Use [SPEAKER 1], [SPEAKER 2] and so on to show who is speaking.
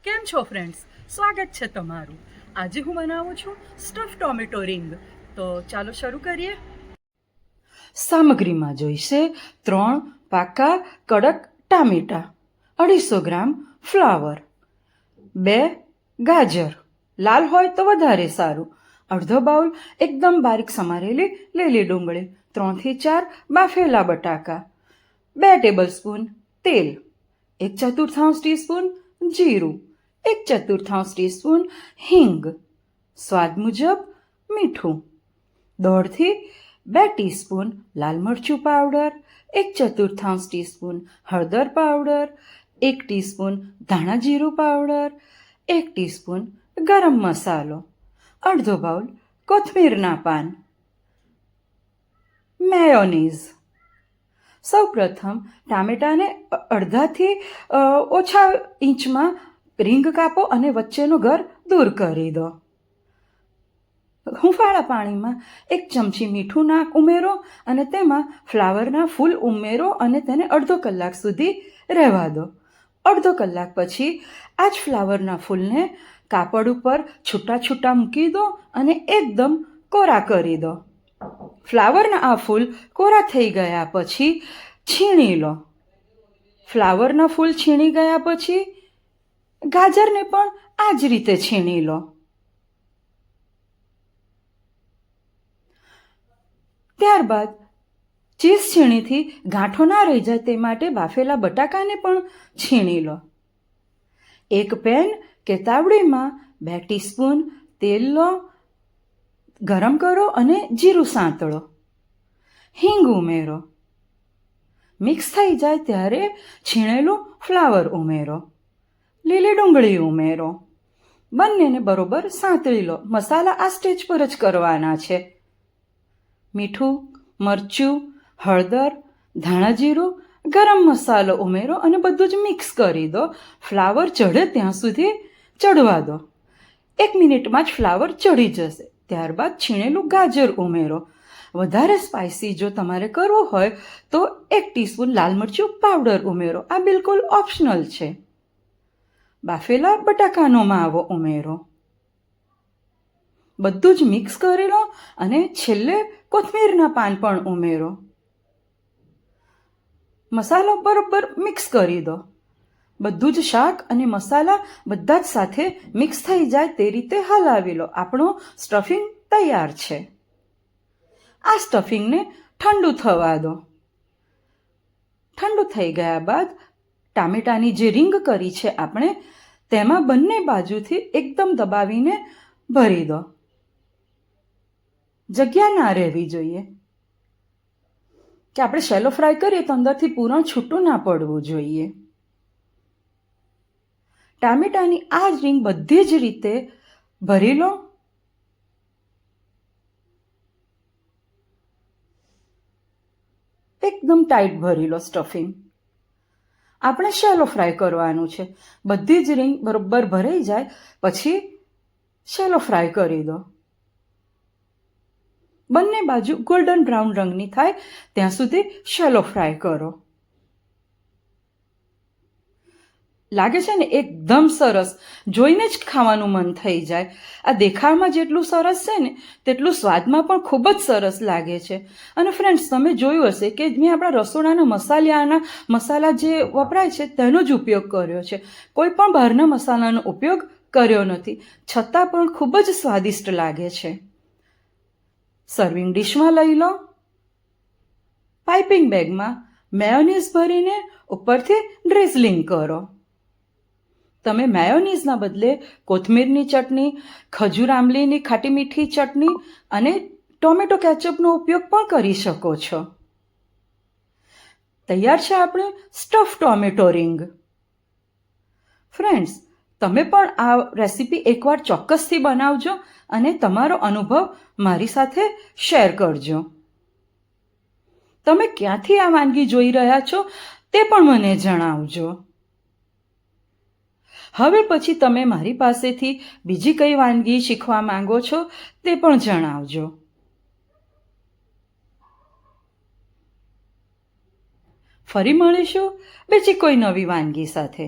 [SPEAKER 1] કેમ છો ફ્રેન્ડ્સ? સ્વાગત છે તમારું. આજે હું બનાવું છું સ્ટફ ટોમેટો રિંગ. તો ચાલો શરૂ કરીએ. સામગ્રીમાં જોઈશે 3 પાકા કડક ટામેટા, 250 ગ્રામ ફ્લાવર, 2 ગાજર, લાલ હોય તો વધારે સારું, અડધો બાઉલ એકદમ બારીક સમારેલી લીલી ડુંગળી, 3 થી 4 બાફેલા બટાકા, 2 ટેબલસ્પૂન તેલ, 1/4 ટીસ્પૂન જીરું, 1/4 ટીસ્પૂન હિંગ, સ્વાદ મુજબ મીઠું, 1.5 થી 2 ટીસ્પૂન લાલ મરચું પાવડર, 1/4 ટીસ્પૂન હળદર પાવડર, 1 ટીસ્પૂન ધાણા જીરું પાવડર, 1 ટીસ્પૂન ગરમ મસાલો, અડધો બાઉલ કોથમીરના પાન, મેયોનીઝ. સૌપ્રથમ ટામેટાને અડધાથી ઓછા ઇંચમાં રીંગ કાપો અને વચ્ચેનો ઘર દૂર કરી દો. હુંફાળા પાણીમાં 1 ચમચી મીઠું ઉમેરો અને તેમાં ફ્લાવરના ફૂલ ઉમેરો અને તેને અડધો કલાક સુધી રહેવા દો. અડધો કલાક પછી આ જ ફ્લાવરના ફૂલને કાપડ ઉપર છૂટા છૂટા મૂકી દો અને એકદમ કોરા કરી દો. ફ્લાવરના આ ફૂલ કોરા થઈ ગયા પછી છીણી લો. ફ્લાવરના ફૂલ છીણી ગયા પછી ગાજરને પણ આ જ રીતે છીણી લો. ત્યારબાદ ચીઝ છીણીથી ગાંઠો ના રહી જાય તે માટે બાફેલા બટાકાને પણ છીણી લો. એક પેન કે તાવડીમાં 2 ટીસ્પૂન તેલ લો, ગરમ કરો અને જીરું સાંતળો. હિંગ ઉમેરો. મિક્સ થઈ જાય ત્યારે છીણેલું ફ્લાવર ઉમેરો. લીલી ડુંગળી ઉમેરો. બંનેને બરોબર સાંતળી લો. મસાલા આ સ્ટેજ પર જ કરવાના છે. મીઠું, મરચું, હળદર, ધાણા જીરું, ગરમ મસાલો ઉમેરો અને બધું જ મિક્સ કરી દો. ફ્લાવર ચઢે ત્યાં સુધી ચડવા દો. 1 મિનિટમાં જ ફ્લાવર ચડી જશે. ત્યારબાદ છીણેલું ગાજર ઉમેરો. વધારે સ્પાઇસી જો તમારે કરવું હોય તો 1 ટીસ્પૂન લાલ મરચું પાવડર ઉમેરો. આ બિલકુલ ઓપ્શનલ છે. બાફેલા બટાકાનો માવો ઉમેરો. બધું જ મિક્સ કરી લો અને છેલ્લે કોથમીરના પાન પણ ઉમેરો. મસાલો બરોબર મિક્સ કરી દો. બધું જ શાક અને મસાલા બધા જ સાથે મિક્સ થઈ જાય તે રીતે હલાવી લો. આપણો સ્ટફિંગ તૈયાર છે. આ સ્ટફિંગને ઠંડુ થવા દો. ઠંડુ થઈ ગયા બાદ ટામેટાની જે રીંગ કરી છે આપણે તેમાં બંને બાજુથી એકદમ દબાવીને ભરી દો. જગ્યા ના રહેવી જોઈએ કે આપણે શેલો ફ્રાય કરીએ તો અંદરથી પૂરણ છૂટું ના પડવું જોઈએ. ટામેટાની આ જ રીંગ બધી જ રીતે ભરી લો. એકદમ ટાઈટ ભરી લો સ્ટફિંગ. આપણે શેલો ફ્રાય કરવાનું છે. બધી જ રીંગ બરોબર ભરાઈ જાય પછી શેલો ફ્રાય કરી દો. બંને બાજુ ગોલ્ડન બ્રાઉન રંગની થાય ત્યાં સુધી શેલો ફ્રાય કરો. લાગે છે ને એકદમ સરસ, જોઈને જ ખાવાનું મન થઈ જાય. આ દેખાવમાં જેટલું સરસ છે ને તેટલું સ્વાદમાં પણ ખૂબ જ સરસ લાગે છે. અને ફ્રેન્ડ્સ, તમે જોયું હશે કે મેં આપણા રસોડાના મસાલા જે વપરાય છે તેનો જ ઉપયોગ કર્યો છે. કોઈ પણ બહારના મસાલાનો ઉપયોગ કર્યો નથી, છતાં પણ ખૂબ જ સ્વાદિષ્ટ લાગે છે. સર્વિંગ ડિશમાં લઈ લો. પાઇપિંગ બેગમાં મેયોનીઝ ભરીને ઉપરથી ડ્રિઝલિંગ કરો. તમે મેયોનીઝના બદલે કોથમીરની ચટણી, ખજૂર આંબલીની ખાટી મીઠી ચટણી અને ટોમેટો કેચઅપનો ઉપયોગ પણ કરી શકો છો. તૈયાર છે આપણે સ્ટફ ટોમેટો રિંગ. ફ્રેન્ડ્સ, તમે પણ આ રેસીપી એકવાર ચોક્કસથી બનાવજો અને તમારો અનુભવ મારી સાથે શેર કરજો. તમે ક્યાંથી આ વાનગી જોઈ રહ્યા છો તે પણ મને જણાવજો. હવે પછી તમે મારી પાસેથી બીજી કઈ વાનગી શીખવા માંગો છો તે પણ જણાવજો. ફરી મળીશું બીજી કોઈ નવી વાનગી સાથે.